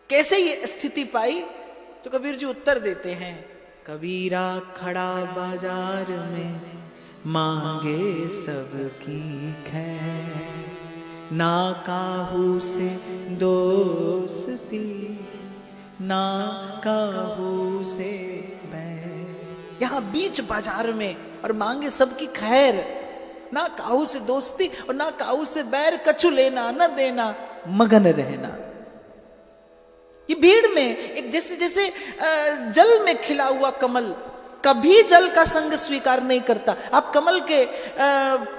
कैसे ये स्थिति पाई? तो कबीर जी उत्तर देते हैं, कबीरा खड़ा बाजार में मांगे सबकी खैर, ना काहू से दोस्ती ना काहू से बैर। यहां बीच बाजार में और मांगे सबकी खैर, ना काहू से दोस्ती और ना काहू से बैर, कछु लेना न देना मगन रहना। ये भीड़ में एक जैसे जैसे जल में खिला हुआ कमल कभी जल का संग स्वीकार नहीं करता। आप कमल के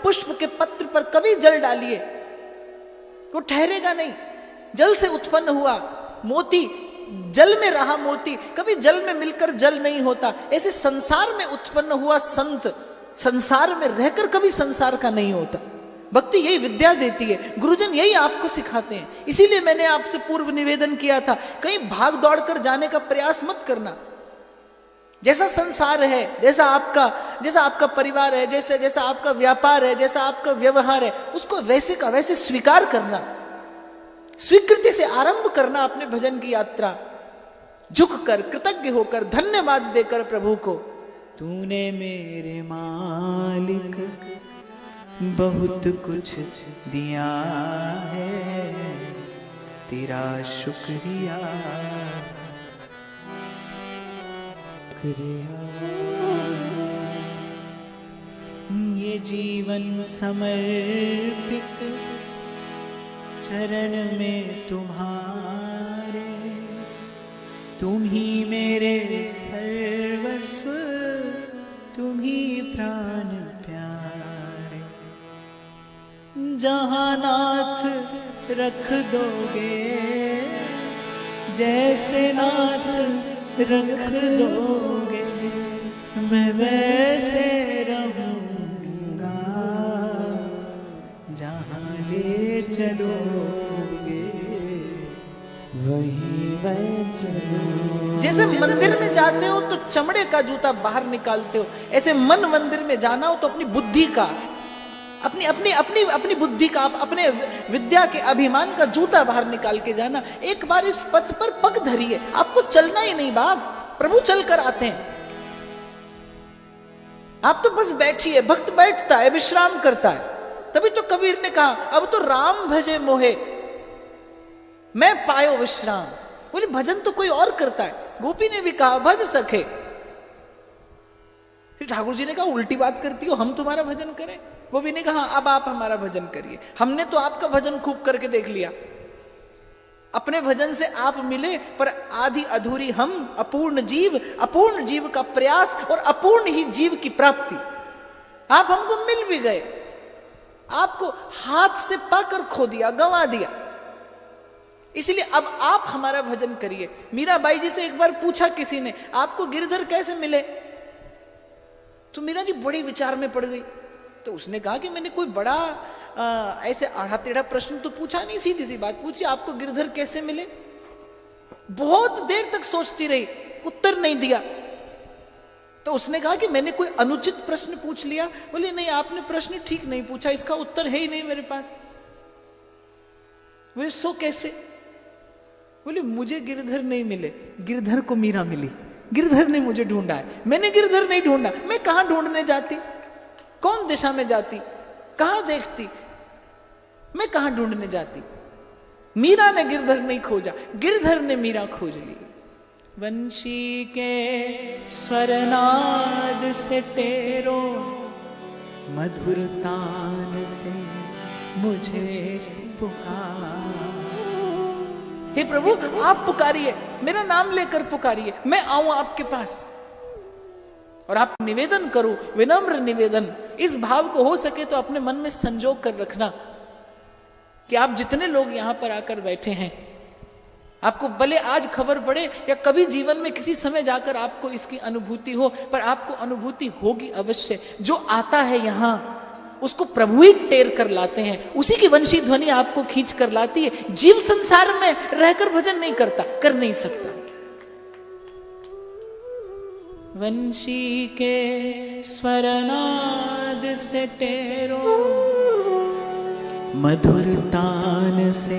पुष्प के पत्र पर कभी जल डालिए, वो ठहरेगा नहीं। जल से उत्पन्न हुआ मोती जल में रहा मोती, कभी जल में मिलकर जल नहीं होता। ऐसे संसार में उत्पन्न हुआ संत संसार में रहकर कभी संसार का नहीं होता। भक्ति यही विद्या देती है, गुरुजन यही आपको सिखाते हैं। इसीलिए मैंने आपसे पूर्व निवेदन किया था, कहीं भाग दौड़ कर जाने का प्रयास मत करना। जैसा संसार है, जैसा आपका परिवार है, जैसा आपका व्यापार है, जैसा आपका व्यवहार है, उसको वैसे का वैसे स्वीकार करना, स्वीकृति से आरंभ करना अपने भजन की यात्रा। झुककर कृतज्ञ होकर धन्यवाद देकर प्रभु को, तूने मेरे मालिक बहुत कुछ दिया है, तेरा शुक्रिया ये जीवन समर्पित चरण में तुम्हारे, तुम ही मेरे सर्वस्व, तुम ही प्राण प्यारे। जहाँ नाथ रख दोगे, जैसे नाथ रख दोगे, मैं वैसे रहूंगा, जहाँ ले चलोगे वही मैं चलूंगा। जैसे मंदिर में जाते हो तो चमड़े का जूता बाहर निकालते हो, ऐसे मन मंदिर में जाना हो तो अपनी बुद्धि का, अपनी बुद्धि का, अपने विद्या के अभिमान का जूता बाहर निकाल के जाना। एक बार इस पथ पर पग धरिए, आपको चलना ही नहीं बाप, प्रभु चल कर आते हैं। आप तो बस बैठिए, भक्त बैठता है, विश्राम करता है। तभी तो कबीर ने कहा, अब तो राम भजे मोहे मैं पायो विश्राम। बोले भजन तो कोई और करता है। गोपी ने भी कहा भज सके। फिर ठाकुर जी ने कहा उल्टी बात करती हो, हम तुम्हारा भजन करें? गोपी ने कहा अब आप हमारा भजन करिए, हमने तो आपका भजन खूब करके देख लिया। अपने भजन से आप मिले, पर आधी अधूरी हम, अपूर्ण जीव का प्रयास और अपूर्ण ही जीव की प्राप्ति। आप हमको मिल भी गए, आपको हाथ से पाकर खो दिया, गंवा दिया। इसलिए अब आप हमारा भजन करिए। मीराबाई जी से एक बार पूछा किसी ने, आपको गिरधर कैसे मिले? तो मीरा जी बड़ी विचार में पड़ गई। तो उसने कहा कि मैंने कोई बड़ा ऐसे आड़ा टेढ़ा प्रश्न तो पूछा नहीं, सीधी सी बात पूछी, आपको गिरधर कैसे मिले? बहुत देर तक सोचती रही, उत्तर नहीं दिया। तो उसने कहा कि मैंने कोई अनुचित प्रश्न पूछ लिया? बोले नहीं, आपने प्रश्न ठीक नहीं पूछा, इसका उत्तर है ही नहीं मेरे पास। बोले सो कैसे? बोले मुझे गिरधर नहीं मिले, गिरधर को मीरा मिली। गिरधर ने मुझे ढूंढा है, मैंने गिरधर नहीं ढूंढा। मैं कहां ढूंढने जाती, कौन दिशा में जाती, कहां देखती, मैं कहां ढूंढने जाती? मीरा ने गिरधर नहीं खोजा, गिरधर ने मीरा खोज ली। वंशी के स्वरनाद से तेरो, मधुर तान से मुझे पुकार। हे प्रभु आप पुकारिए, मेरा नाम लेकर पुकारिए, मैं आऊं आपके पास और आप निवेदन करो, विनम्र निवेदन। इस भाव को हो सके तो अपने मन में संजोग कर रखना कि आप जितने लोग यहां पर आकर बैठे हैं, आपको भले आज खबर पड़े या कभी जीवन में किसी समय जाकर आपको इसकी अनुभूति हो, पर आपको अनुभूति होगी अवश्य। जो आता है यहां उसको प्रभु ही टेर कर लाते हैं, उसी की वंशी ध्वनि आपको खींच कर लाती है। जीव संसार में रहकर भजन नहीं करता, कर नहीं सकता। वंशी के स्वरनाद से टेरो, मधुर तान से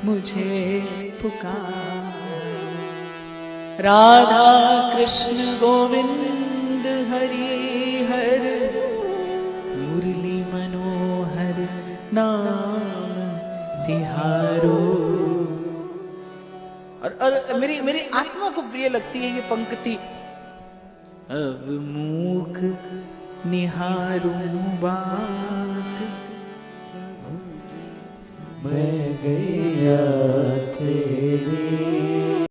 मुझे पुकार। राधा कृष्ण गोविंद हरि हर, मुरली मनोहर नाम तिहारो। और मेरी आत्मा को प्रिय लगती है ये पंक्ति। अब मूक निहारूं बाट, मैं गैया